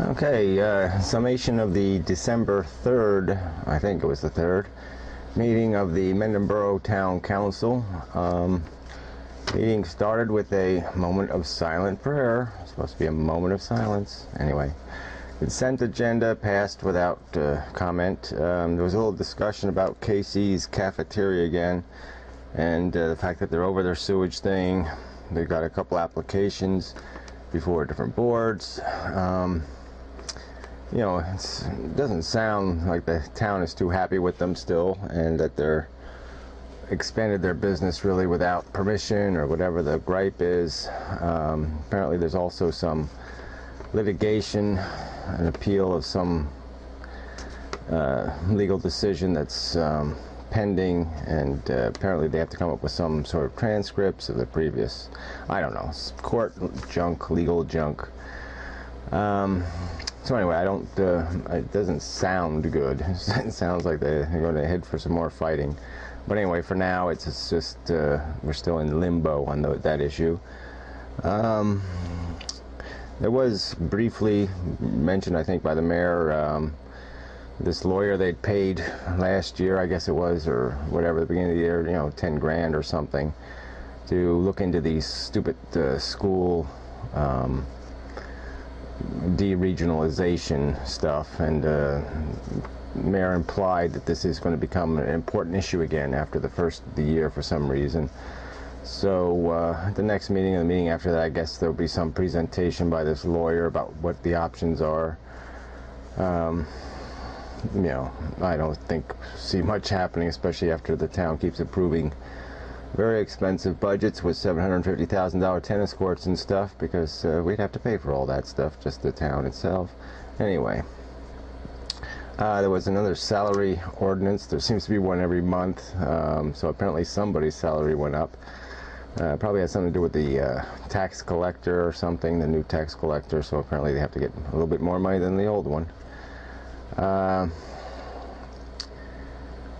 Okay, summation of the December 3rd, I think it was the 3rd, meeting of the Mendham Borough Town Council. Meeting started with a moment of silent prayer. It's supposed to be a moment of silence. Anyway, consent agenda passed without comment. There was a little discussion about Casey's cafeteria again, and the fact that they're over their sewage thing. They've got a couple applications before different boards. You know, it doesn't sound like the town is too happy with them still, and that they're expanded their business really without permission or whatever the gripe is. Apparently there's also some litigation, an appeal of some legal decision that's pending, and apparently they have to come up with some sort of transcripts of the previous, I don't know, court junk, legal junk. So anyway, I don't, it doesn't sound good. It sounds like they're going to head for some more fighting. But anyway, for now, it's just, we're still in limbo on that issue. There was briefly mentioned, I think, by the mayor, this lawyer they'd paid last year, I guess it was, or whatever, at the beginning of the year, you know, 10 grand or something, to look into these stupid school deregionalization stuff, and mayor implied that this is going to become an important issue again after the first of the year for some reason. So at the next meeting and the meeting after that, I guess there'll be some presentation by this lawyer about what the options are. You know, I don't see much happening, especially after the town keeps approving very expensive budgets with $750,000 tennis courts and stuff, because we'd have to pay for all that stuff, just the town itself. Anyway, there was another salary ordinance. There seems to be one every month, so apparently somebody's salary went up. Probably has something to do with the tax collector or something, the new tax collector, so apparently they have to get a little bit more money than the old one.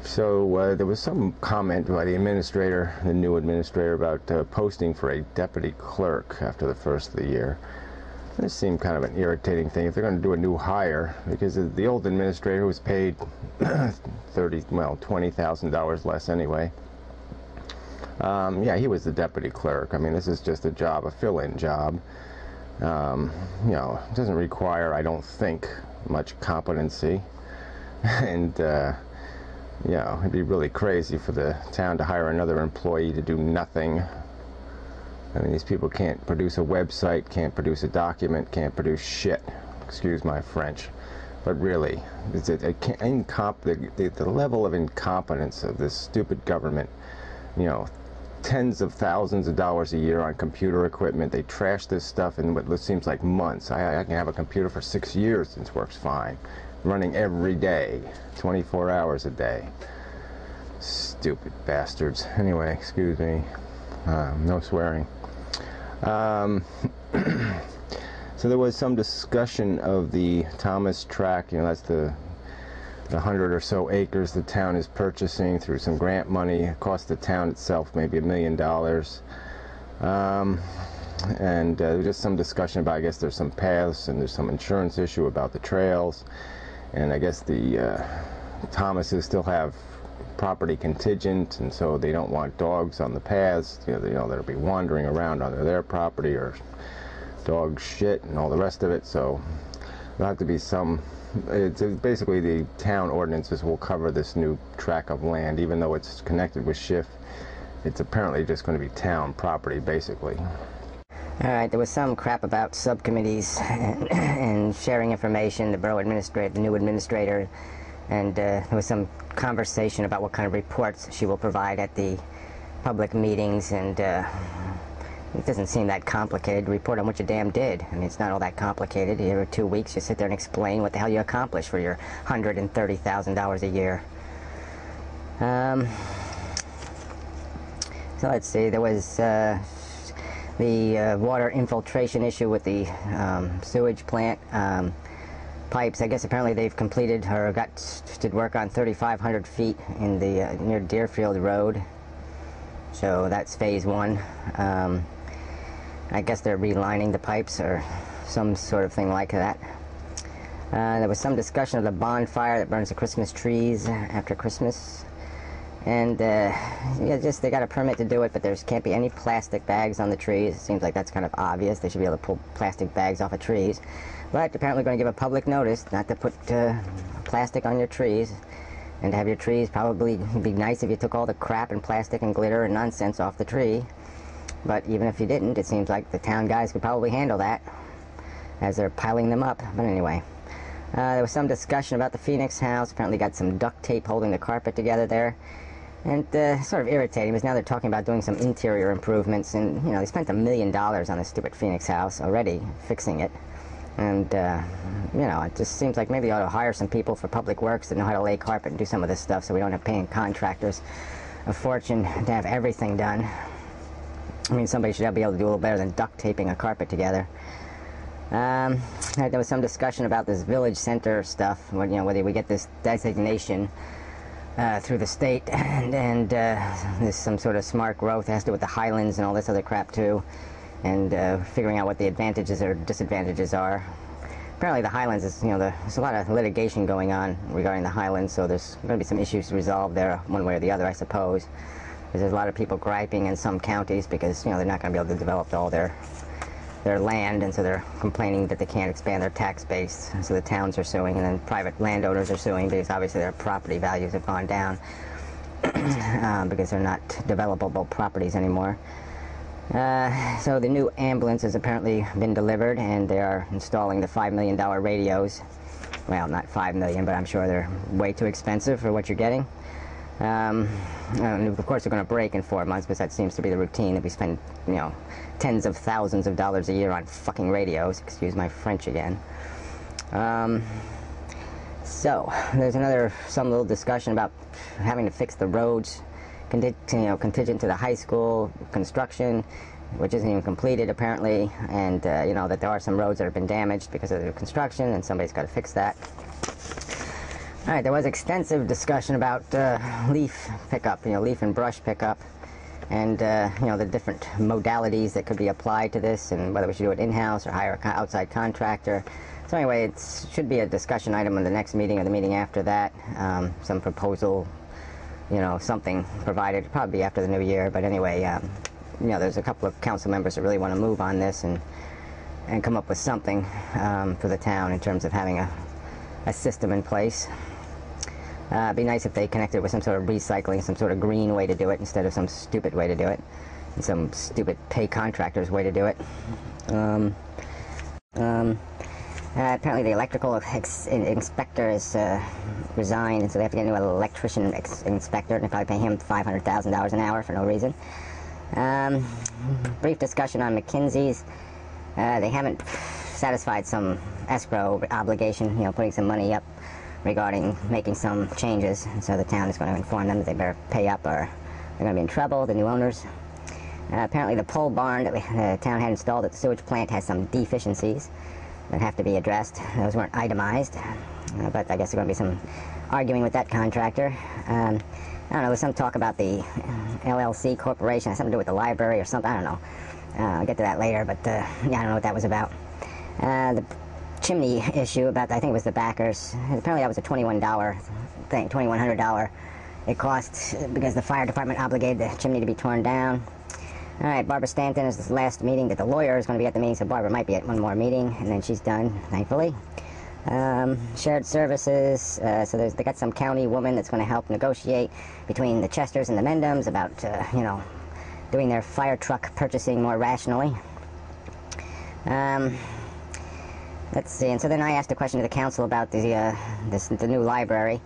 So there was some comment by the administrator, the new administrator, about posting for a deputy clerk after the first of the year. This seemed kind of an irritating thing if they're going to do a new hire, because the old administrator was paid $20,000 less anyway. Yeah, he was the deputy clerk. I mean, this is just a job, a fill-in job. You know, it doesn't require, I don't think, much competency. And you know, it'd be really crazy for the town to hire another employee to do nothing. I mean, these people can't produce a website, can't produce a document, can't produce shit. Excuse my French. But really, the level of incompetence of this stupid government, you know, tens of thousands of dollars a year on computer equipment. They trash this stuff in what seems like months. I can have a computer for 6 years and it works fine. Running every day, 24 hours a day. Stupid bastards. Anyway, excuse me. No swearing. So there was some discussion of the Thomas tract. You know, that's the 100 or so acres the town is purchasing through some grant money. It cost the town itself maybe $1 million. And just some discussion about, I guess there's some paths and there's some insurance issue about the trails. And I guess the Thomases still have property contingent, and so they don't want dogs on the paths, you know, that'll be wandering around on their property, or dog shit and all the rest of it. So there'll have to be some, it's basically the town ordinances will cover this new tract of land, even though it's connected with Schiff. It's apparently just going to be town property, basically. All right, there was some crap about subcommittees and sharing information, the borough administrator, the new administrator, and there was some conversation about what kind of reports she will provide at the public meetings, and it doesn't seem that complicated. Report on what you damn did. I mean, it's not all that complicated. Every 2 weeks you sit there and explain what the hell you accomplished for your $130,000 a year. So let's see, there was the water infiltration issue with the sewage plant pipes. I guess apparently they've completed or did work on 3,500 feet in the near Deerfield Road. So that's phase one. I guess they're relining the pipes or some sort of thing like that. There was some discussion of the bonfire that burns the Christmas trees after Christmas. And yeah, just they got a permit to do it, but there can't be any plastic bags on the trees. It seems like that's kind of obvious. They should be able to pull plastic bags off of trees. But apparently going to give a public notice not to put plastic on your trees, and to have your trees probably be nice if you took all the crap and plastic and glitter and nonsense off the tree. But even if you didn't, it seems like the town guys could probably handle that as they're piling them up. But anyway, there was some discussion about the Phoenix house. Apparently got some duct tape holding the carpet together there. And sort of irritating because now they're talking about doing some interior improvements, and you know they spent $1 million on this stupid Phoenix house already fixing it, and you know it just seems like maybe they ought to hire some people for public works that know how to lay carpet and do some of this stuff, so we don't have paying contractors a fortune to have everything done. I mean, somebody should be able to do a little better than duct taping a carpet together. There was some discussion about this village center stuff, you know, whether we get this designation through the state, and there's some sort of smart growth. It has to do with the highlands and all this other crap too, and figuring out what the advantages or disadvantages are. Apparently the highlands is, you know, there's a lot of litigation going on regarding the highlands, so there's going to be some issues to resolve there one way or the other, I suppose. Because there's a lot of people griping in some counties because, you know, they're not going to be able to develop all their land, and so they're complaining that they can't expand their tax base, so the towns are suing, and then private landowners are suing because obviously their property values have gone down because they're not developable properties anymore. So the new ambulance has apparently been delivered, and they are installing the $5 million radios. Well, not $5 million, but I'm sure they're way too expensive for what you're getting. And of course they're going to break in 4 months, because that seems to be the routine, that we spend, you know, tens of thousands of dollars a year on fucking radios. Excuse my French again. So there's some little discussion about having to fix the roads, contingent to the high school construction, which isn't even completed apparently, and you know that there are some roads that have been damaged because of the construction, and somebody's got to fix that. All right, there was extensive discussion about leaf pickup, you know, leaf and brush pickup, and you know, the different modalities that could be applied to this, and whether we should do it in-house or hire an outside contractor. So anyway, it should be a discussion item in the next meeting or the meeting after that. Some proposal, you know, something provided, probably after the new year. But anyway, you know, there's a couple of council members that really want to move on this and come up with something for the town in terms of having a system in place. It'd be nice if they connected with some sort of recycling, some sort of green way to do it instead of some stupid way to do it, and some stupid pay contractors way to do it. Apparently the electrical inspector is resigned, and so they have to get a new electrician inspector, and they probably pay him $500,000 an hour for no reason. Brief discussion on McKinsey's. They haven't satisfied some escrow obligation, you know, putting some money up regarding making some changes, and so the town is going to inform them that they better pay up or they're going to be in trouble, the new owners. Apparently the pole barn that the town had installed at the sewage plant has some deficiencies that have to be addressed. Those weren't itemized, but I guess there's going to be some arguing with that contractor. I don't know, there was some talk about the LLC corporation, has something to do with the library or something, I don't know. I'll get to that later, but yeah, I don't know what that was about. The chimney issue about, I think it was the backers. Apparently that was a $21 thing, $2,100 it cost because the fire department obligated the chimney to be torn down. All right, Barbara Stanton is the last meeting that the lawyer is going to be at the meeting, so Barbara might be at one more meeting, and then she's done, thankfully. Shared services, so they got some county woman that's going to help negotiate between the Chesters and the Mendhams about, you know, doing their fire truck purchasing more rationally. Let's see, and so then I asked a question to the council about the new library,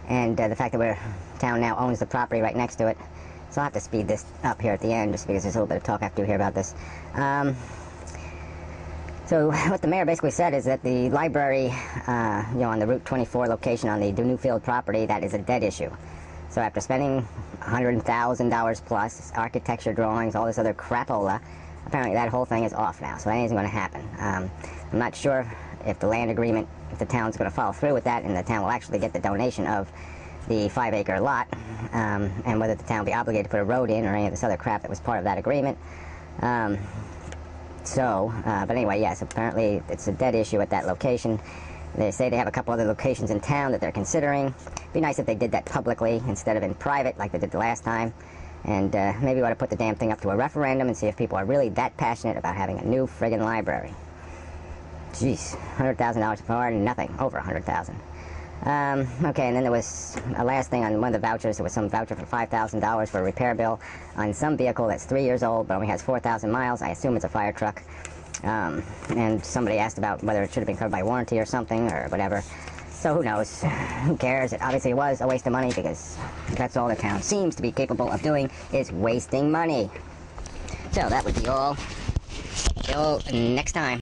and the fact that the town now owns the property right next to it. So I'll have to speed this up here at the end, just because there's a little bit of talk I have to do here about this. So what the mayor basically said is that the library, you know, on the Route 24 location on the Newfield property, that is a dead issue. So after spending $100,000 plus, architecture drawings, all this other crapola, apparently that whole thing is off now, so that isn't going to happen. I'm not sure if the land agreement, if the town's going to follow through with that, and the town will actually get the donation of the 5-acre lot, and whether the town will be obligated to put a road in or any of this other crap that was part of that agreement. But anyway, yes, apparently it's a dead issue at that location. They say they have a couple other locations in town that they're considering. Be nice if they did that publicly instead of in private like they did the last time. And maybe we ought to put the damn thing up to a referendum and see if people are really that passionate about having a new friggin' library. Jeez, $100,000 for nothing, over $100,000. Okay, and then there was a last thing on one of the vouchers. There was some voucher for $5,000 for a repair bill on some vehicle that's 3 years old but only has 4,000 miles. I assume it's a fire truck. And somebody asked about whether it should have been covered by warranty or something or whatever. So who knows? Who cares? It obviously was a waste of money because that's all the town seems to be capable of doing is wasting money. So that would be all. Till next time.